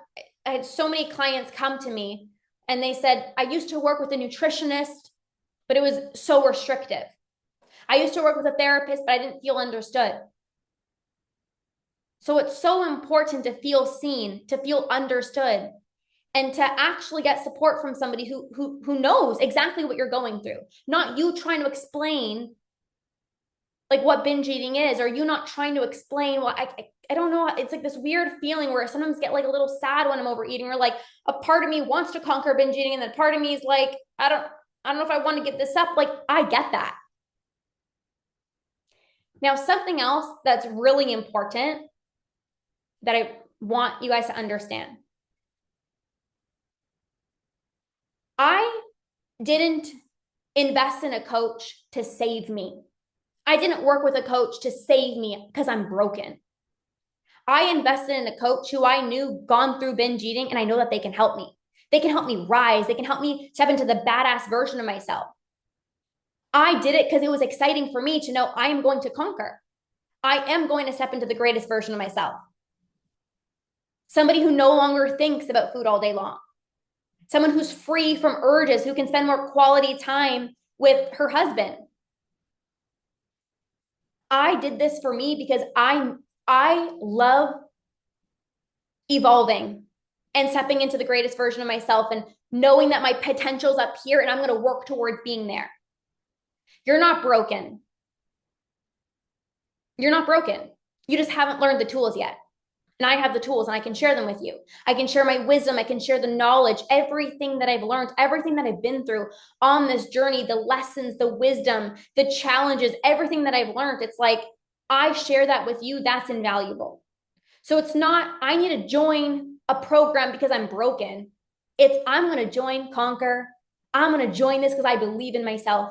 had so many clients come to me and they said, I used to work with a nutritionist, but it was so restrictive. I used to work with a therapist, but I didn't feel understood. So it's so important to feel seen, to feel understood, and to actually get support from somebody who knows exactly what you're going through. Not you trying to explain like what binge eating is, or you not trying to explain what I don't know. It's like this weird feeling where I sometimes get like a little sad when I'm overeating, or like a part of me wants to conquer binge eating, and then part of me is like, I don't know if I want to give this up. Like, I get that. Now, something else that's really important that I want you guys to understand. I didn't invest in a coach to save me. I didn't work with a coach to save me because I'm broken. I invested in a coach who I knew gone through binge eating, and I know that they can help me. They can help me rise. They can help me step into the badass version of myself. I did it because it was exciting for me to know I am going to conquer. I am going to step into the greatest version of myself. Somebody who no longer thinks about food all day long. Someone who's free from urges, who can spend more quality time with her husband. I did this for me because I love evolving and stepping into the greatest version of myself and knowing that my potential's up here and I'm going to work towards being there. You're not broken. You're not broken. You just haven't learned the tools yet. And I have the tools and I can share them with you. I can share my wisdom. I can share the knowledge, everything that I've learned, everything that I've been through on this journey, the lessons, the wisdom, the challenges, everything that I've learned. It's like, I share that with you. That's invaluable. So it's not, I need to join a program because I'm broken. It's, I'm going to join Conquer. I'm going to join this because I believe in myself.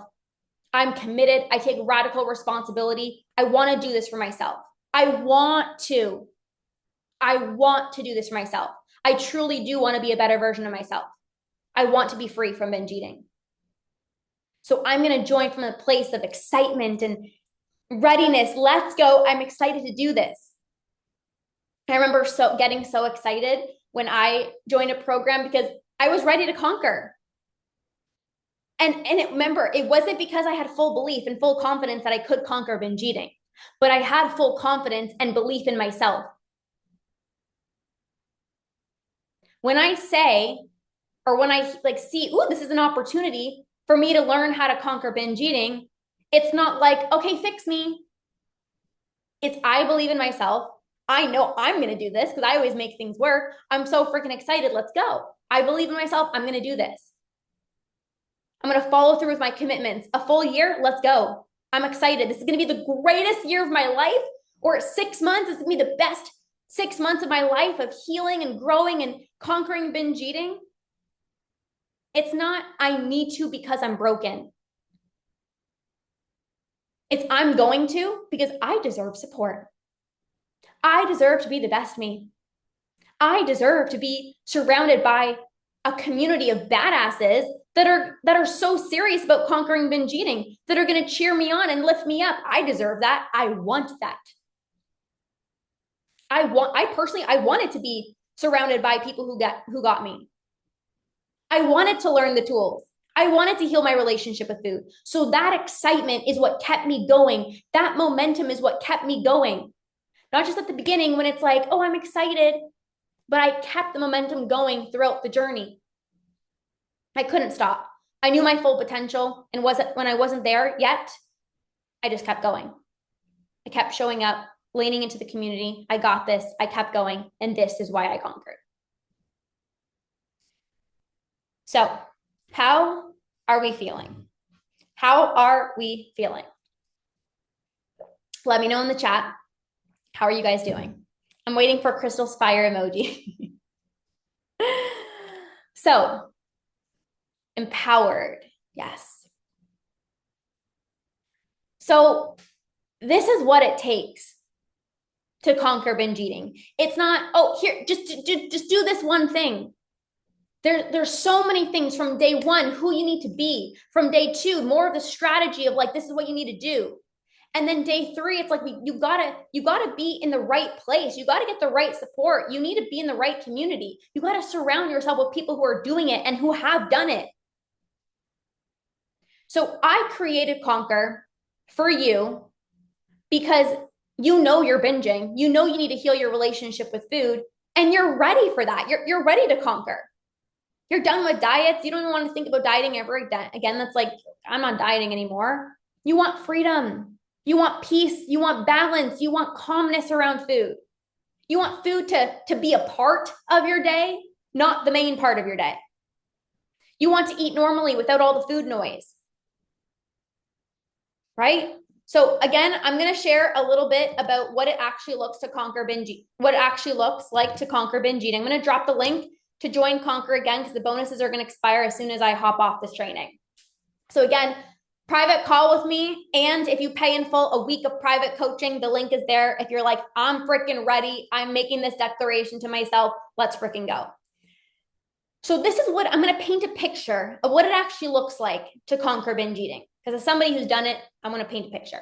I'm committed. I take radical responsibility. I want to do this for myself. I want to do this for myself. I truly do want to be a better version of myself. I want to be free from binge eating. So I'm going to join from a place of excitement and readiness. Let's go. I'm excited to do this. I remember getting so excited when I joined a program because I was ready to conquer. And remember, it wasn't because I had full belief and full confidence that I could conquer binge eating, but I had full confidence and belief in myself. When I say, or when I like see, ooh, this is an opportunity for me to learn how to conquer binge eating, it's not like, okay, fix me. It's, I believe in myself. I know I'm going to do this because I always make things work. I'm so freaking excited. Let's go. I believe in myself. I'm going to do this. I'm going to follow through with my commitments. A full year. Let's go. I'm excited. This is going to be the greatest year of my life. Or 6 months. It's going to be the best 6 months of my life of healing and growing and conquering binge eating. It's not, I need to because I'm broken. It's, I'm going to because I deserve support. I deserve to be the best me. I deserve to be surrounded by a community of badasses that are so serious about conquering binge eating, that are going to cheer me on and lift me up. I deserve that. I want that. I wanted to be surrounded by people who got me. I wanted to learn the tools. I wanted to heal my relationship with food. So that excitement is what kept me going. That momentum is what kept me going. Not just at the beginning when it's like, oh, I'm excited, but I kept the momentum going throughout the journey. I couldn't stop. I knew my full potential, and when I wasn't there yet, I just kept going. I kept showing up, leaning into the community. I got this. I kept going, and this is why I conquered. So, how are we feeling? How are we feeling? Let me know in the chat. How are you guys doing? I'm waiting for Crystal's fire emoji. So, empowered. Yes. So, this is what it takes to conquer binge eating. It's not, oh, here, just do this one thing. There's so many things from day one, who you need to be. From day two, more of the strategy of like, this is what you need to do. And then day three, it's like, you gotta be in the right place. You gotta get the right support. You need to be in the right community. You gotta surround yourself with people who are doing it and who have done it. So I created Conquer for you because you know you're binging. You know you need to heal your relationship with food, and you're ready for that. You're ready to conquer. You're done with diets. You don't even want to think about dieting ever again. That's like, I'm not dieting anymore. You want freedom. You want peace. You want balance. You want calmness around food. You want food to be a part of your day, not the main part of your day. You want to eat normally without all the food noise, right? So again, I'm going to share a little bit about what it actually looks to conquer binge, what it actually looks like to conquer binge eating. I'm going to drop the link to join Conquer again because the bonuses are going to expire as soon as I hop off this training. So again, private call with me. And if you pay in full, a week of private coaching, the link is there. If you're like, I'm freaking ready, I'm making this declaration to myself, let's freaking go. So this is what I'm going to paint a picture of what it actually looks like to conquer binge eating. Because as somebody who's done it, I'm going to paint a picture.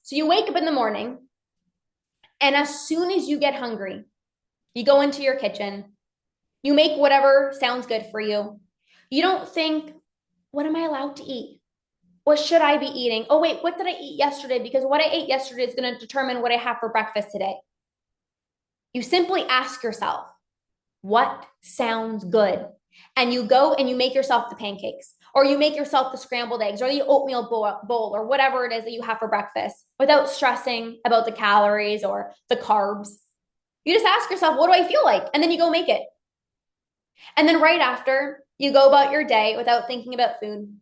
So you wake up in the morning, and as soon as you get hungry, you go into your kitchen, you make whatever sounds good for you. You don't think, what am I allowed to eat? What should I be eating? Oh, wait, what did I eat yesterday? Because what I ate yesterday is going to determine what I have for breakfast today. You simply ask yourself, what sounds good? And you go and you make yourself the pancakes, or you make yourself the scrambled eggs, or the oatmeal bowl, or whatever it is that you have for breakfast without stressing about the calories or the carbs. You just ask yourself, what do I feel like? And then you go make it. And then right after, you go about your day without thinking about food.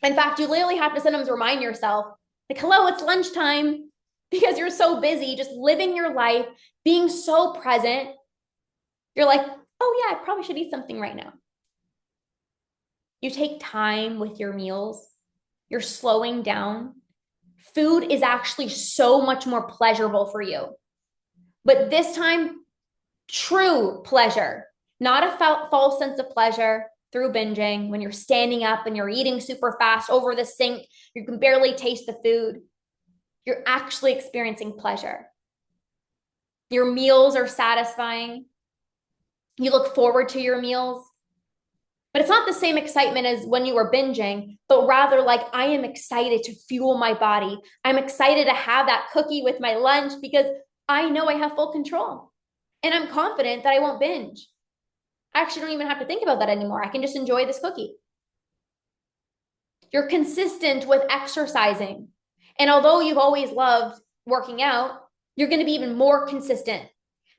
In fact, you literally have to sometimes remind yourself, like, hello, it's lunchtime, because you're so busy just living your life, being so present. You're like, oh yeah, I probably should eat something right now. You take time with your meals. You're slowing down. Food is actually so much more pleasurable for you. But this time, true pleasure, not a false sense of pleasure through binging when you're standing up and you're eating super fast over the sink. You can barely taste the food. You're actually experiencing pleasure. Your meals are satisfying. You look forward to your meals. But it's not the same excitement as when you were binging, but rather like, I am excited to fuel my body. I'm excited to have that cookie with my lunch because I know I have full control. And I'm confident that I won't binge. I actually don't even have to think about that anymore. I can just enjoy this cookie. You're consistent with exercising. And although you've always loved working out, you're going to be even more consistent.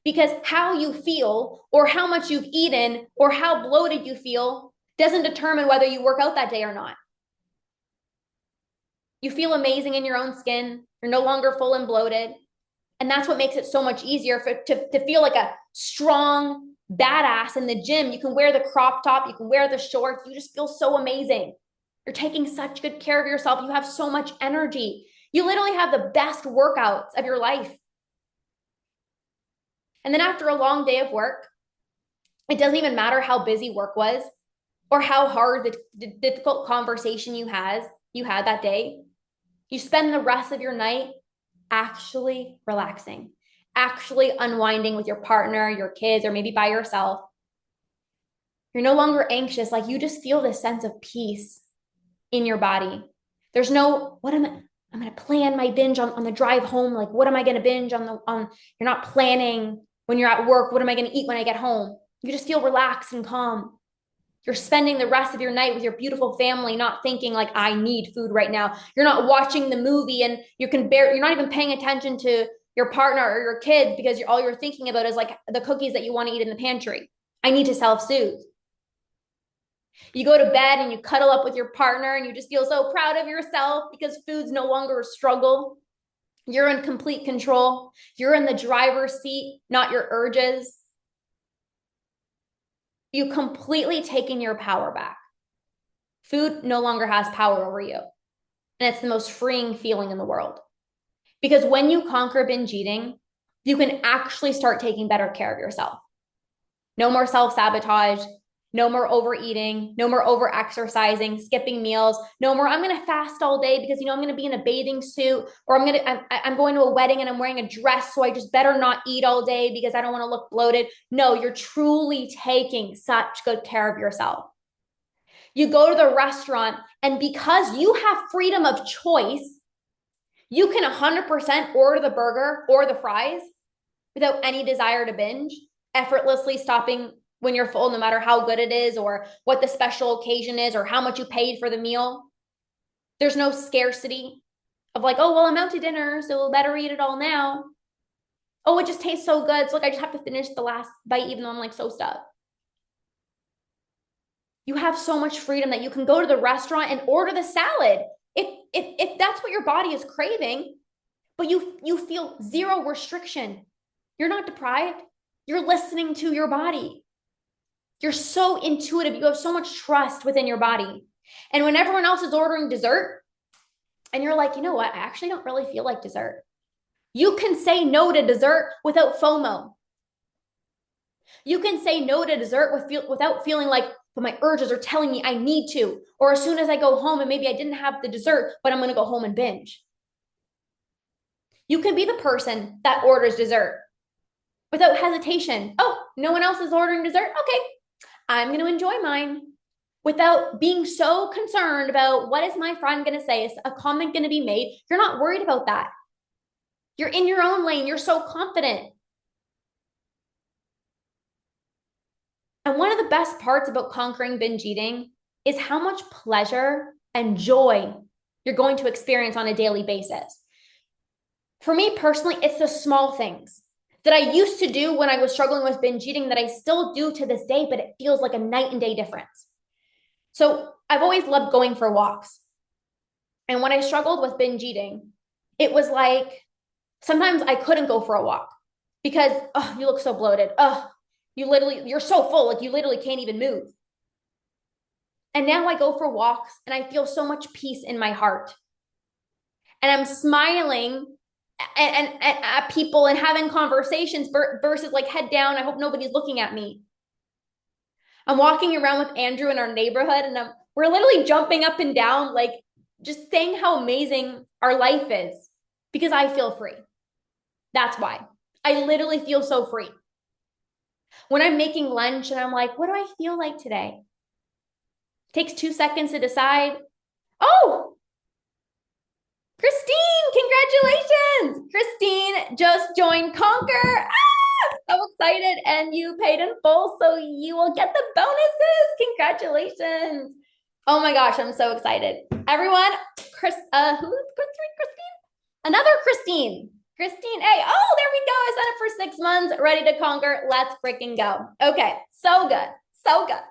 Because how you feel or how much you've eaten or how bloated you feel doesn't determine whether you work out that day or not. You feel amazing in your own skin. You're no longer full and bloated. And that's what makes it so much easier to feel like a strong badass in the gym. You can wear the crop top. You can wear the shorts. You just feel so amazing. You're taking such good care of yourself. You have so much energy. You literally have the best workouts of your life. And then after a long day of work, it doesn't even matter how busy work was or how hard the difficult conversation you had that day. You spend the rest of your night actually relaxing, actually unwinding with your partner, your kids, or maybe by yourself. You're no longer anxious. Like, you just feel this sense of peace in your body. There's no, I'm going to plan my binge on the drive home. Like, what am I going to binge on you're not planning when you're at work. What am I going to eat when I get home? You just feel relaxed and calm. You're spending the rest of your night with your beautiful family, not thinking like, I need food right now. You're not watching the movie and you're not even paying attention to your partner or your kids because all you're thinking about is like the cookies that you want to eat in the pantry. I need to self-soothe. You go to bed and you cuddle up with your partner and you just feel so proud of yourself because food's no longer a struggle. You're in complete control. You're in the driver's seat, not your urges. You completely taken your power back. Food no longer has power over you. And it's the most freeing feeling in the world. Because when you conquer binge eating, you can actually start taking better care of yourself. No more self-sabotage. No more overeating, no more over-exercising, skipping meals, no more, I'm going to fast all day because, I'm going to be in a bathing suit, or I'm going to a wedding and I'm wearing a dress, so I just better not eat all day because I don't want to look bloated. No, you're truly taking such good care of yourself. You go to the restaurant, and because you have freedom of choice, you can 100% order the burger or the fries without any desire to binge, effortlessly stopping when you're full, no matter how good it is or what the special occasion is or how much you paid for the meal. There's no scarcity of like, oh, well, I'm out to dinner, so we'll better eat it all now. Oh, it just tastes so good. So like, I just have to finish the last bite, even though I'm like so stuffed. You have so much freedom that you can go to the restaurant and order the salad if that's what your body is craving, but you feel zero restriction. You're not deprived. You're listening to your body. You're so intuitive. You have so much trust within your body. And when everyone else is ordering dessert and you're like, you know what? I actually don't really feel like dessert. You can say no to dessert without FOMO. You can say no to dessert without feeling like, but my urges are telling me I need to. Or as soon as I go home and maybe I didn't have the dessert, but I'm going to go home and binge. You can be the person that orders dessert without hesitation. Oh, no one else is ordering dessert? Okay, I'm going to enjoy mine without being so concerned about what is my friend going to say? Is a comment going to be made? You're not worried about that. You're in your own lane. You're so confident. And one of the best parts about conquering binge eating is how much pleasure and joy you're going to experience on a daily basis. For me personally, it's the small things that I used to do when I was struggling with binge eating that I still do to this day, but it feels like a night and day difference. So I've always loved going for walks. And when I struggled with binge eating, it was like sometimes I couldn't go for a walk because, oh, you look so bloated. Oh, you're so full, like you literally can't even move. And now I go for walks and I feel so much peace in my heart. And I'm smiling and at people and having conversations versus like head down. I hope nobody's looking at me. I'm walking around with Andrew in our neighborhood and we're literally jumping up and down, like just saying how amazing our life is because I feel free. That's why. I literally feel so free. When I'm making lunch and I'm like, what do I feel like today? It takes 2 seconds to decide. Oh, Christine, congratulations. Christine just joined Conquer. Ah, so excited. And you paid in full, so you will get the bonuses. Congratulations. Oh my gosh, I'm so excited. Everyone, who's Christine? Another Christine. Christine A. Oh, there we go. I signed up for 6 months, ready to conquer. Let's freaking go. Okay, so good. So good.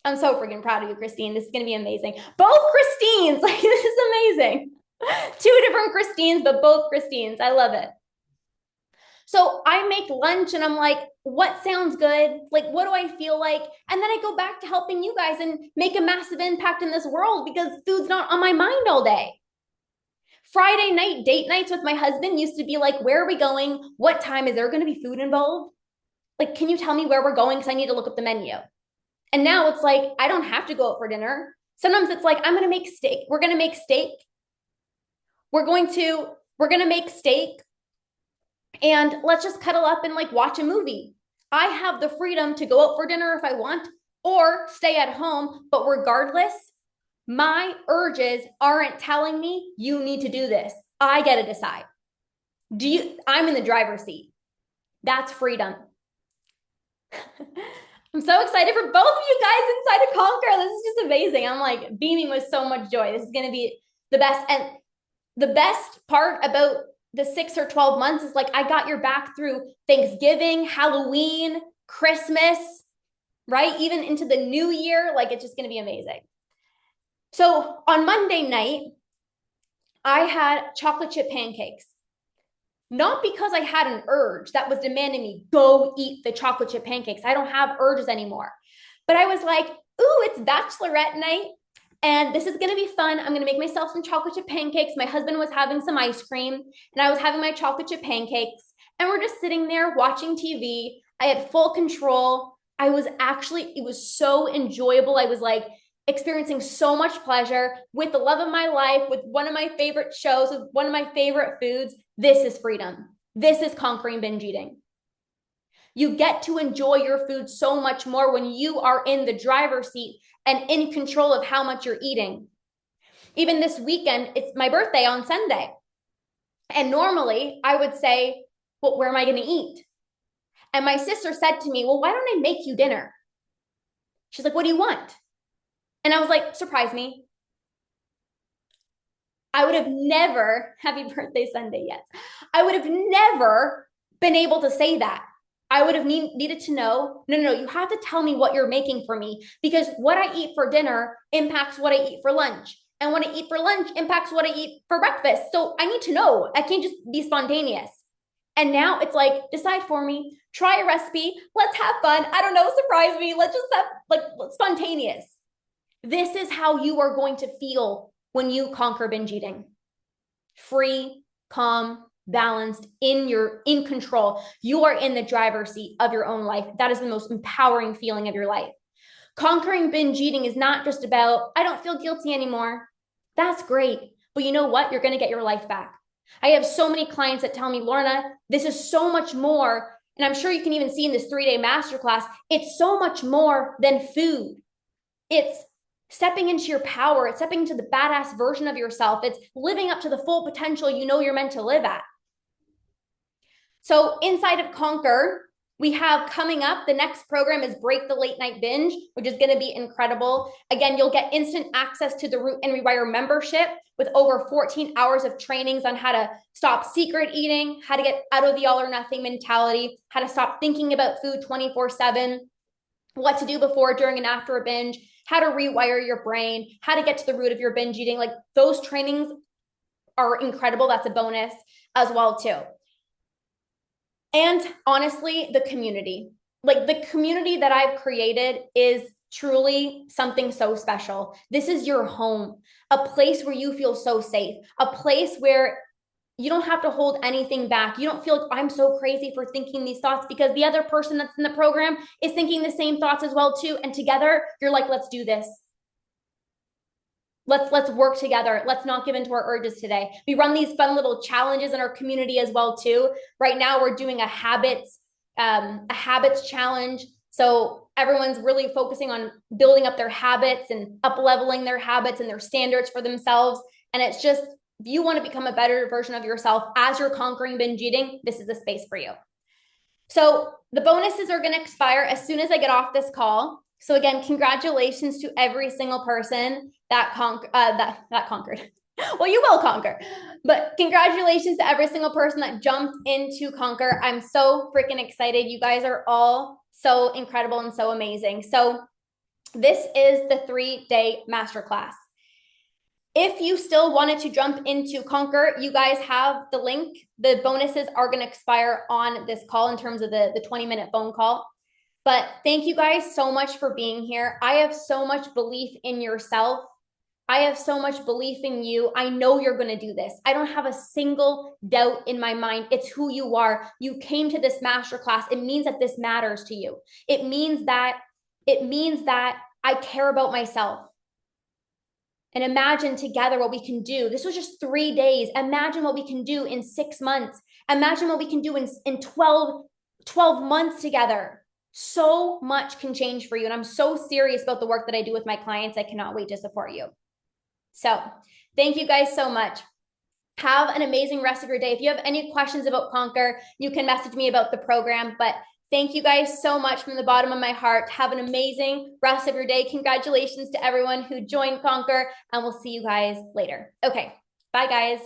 I'm so freaking proud of you, Christine. This is going to be amazing. Both Christines. Like, this is amazing. 2 different Christines, but both Christines. I love it. So I make lunch and I'm like, what sounds good? Like, what do I feel like? And then I go back to helping you guys and make a massive impact in this world because food's not on my mind all day. Friday night date nights with my husband used to be like, where are we going? What time? Is there going to be food involved? Like, can you tell me where we're going? Because I need to look up the menu. And now it's like, I don't have to go out for dinner. Sometimes it's like, I'm going to make steak. We're going to make steak. We're going to make steak and let's just cuddle up and like watch a movie. I have the freedom to go out for dinner if I want or stay at home. But regardless, my urges aren't telling me you need to do this. I get to decide. I'm in the driver's seat. That's freedom. I'm so excited for both of you guys inside of Conquer. This is just amazing. I'm like beaming with so much joy. This is going to be the best. And the best part about the 6 or 12 months is like, I got your back through Thanksgiving, Halloween, Christmas, right? Even into the new year. Like, it's just going to be amazing. So on Monday night, I had chocolate chip pancakes. Not because I had an urge that was demanding me, go eat the chocolate chip pancakes. I don't have urges anymore. But I was like, ooh, it's bachelorette night. And this is going to be fun. I'm going to make myself some chocolate chip pancakes. My husband was having some ice cream and I was having my chocolate chip pancakes. And we're just sitting there watching TV. I had full control. It was so enjoyable. I was like experiencing so much pleasure with the love of my life, with one of my favorite shows, with one of my favorite foods. This is freedom. This is conquering binge eating. You get to enjoy your food so much more when you are in the driver's seat and in control of how much you're eating. Even this weekend, it's my birthday on Sunday. And normally I would say, well, where am I going to eat? And my sister said to me, well, why don't I make you dinner? She's like, what do you want? And I was like, surprise me. I would have never, happy birthday Sunday, yes. I would have never been able to say that. I would have needed to know, no, you have to tell me what you're making for me because what I eat for dinner impacts what I eat for lunch. And what I eat for lunch impacts what I eat for breakfast. So I need to know. I can't just be spontaneous. And now it's like, decide for me, try a recipe, let's have fun. I don't know, surprise me. Let's just have like spontaneous. This is how you are going to feel when you conquer binge eating. Free, calm, balanced, in control. You are in the driver's seat of your own life. That is the most empowering feeling of your life. Conquering binge eating is not just about, I don't feel guilty anymore. That's great. But you know what? You're going to get your life back. I have so many clients that tell me, Lorna, this is so much more. And I'm sure you can even see in this 3-day masterclass, it's so much more than food. It's stepping into your power. It's stepping into the badass version of yourself. It's living up to the full potential you know you're meant to live at. So inside of Conquer, we have coming up, the next program is Break the Late Night Binge, which is going to be incredible. Again, you'll get instant access to the Root and Rewire membership with over 14 hours of trainings on how to stop secret eating, how to get out of the all or nothing mentality, how to stop thinking about food 24/7, what to do before, during, and after a binge, how to rewire your brain, how to get to the root of your binge eating. Like, those trainings are incredible. That's a bonus as well too. And honestly, the community, like the community that I've created is truly something so special. This is your home, a place where you feel so safe, a place where you don't have to hold anything back. You don't feel like, I'm so crazy for thinking these thoughts, because the other person that's in the program is thinking the same thoughts as well too. And together you're like, let's do this. Let's work together. Let's not give in to our urges today. We run these fun little challenges in our community as well too. Right now we're doing a habits challenge. So everyone's really focusing on building up their habits and up-leveling their habits and their standards for themselves. And it's just, if you want to become a better version of yourself as you're conquering binge eating, this is the space for you. So the bonuses are going to expire as soon as I get off this call. So again, congratulations to every single person that conquered. Well, you will conquer, but congratulations to every single person that jumped into Conquer. I'm so freaking excited. You guys are all so incredible and so amazing. So this is the 3-day masterclass. If you still wanted to jump into Conquer, you guys have the link. The bonuses are going to expire on this call in terms of the 20-minute phone call. But thank you guys so much for being here. I have so much belief in yourself. I have so much belief in you. I know you're going to do this. I don't have a single doubt in my mind. It's who you are. You came to this masterclass. It means that this matters to you. It means that I care about myself. And imagine together what we can do. This was just 3 days. Imagine what we can do in 6 months. Imagine what we can do in 12 months together. So much can change for you. And I'm so serious about the work that I do with my clients. I cannot wait to support you. So thank you guys so much. Have an amazing rest of your day. If you have any questions about Conquer, you can message me about the program. But thank you guys so much from the bottom of my heart. Have an amazing rest of your day. Congratulations to everyone who joined Conquer, and we'll see you guys later. Okay, bye guys.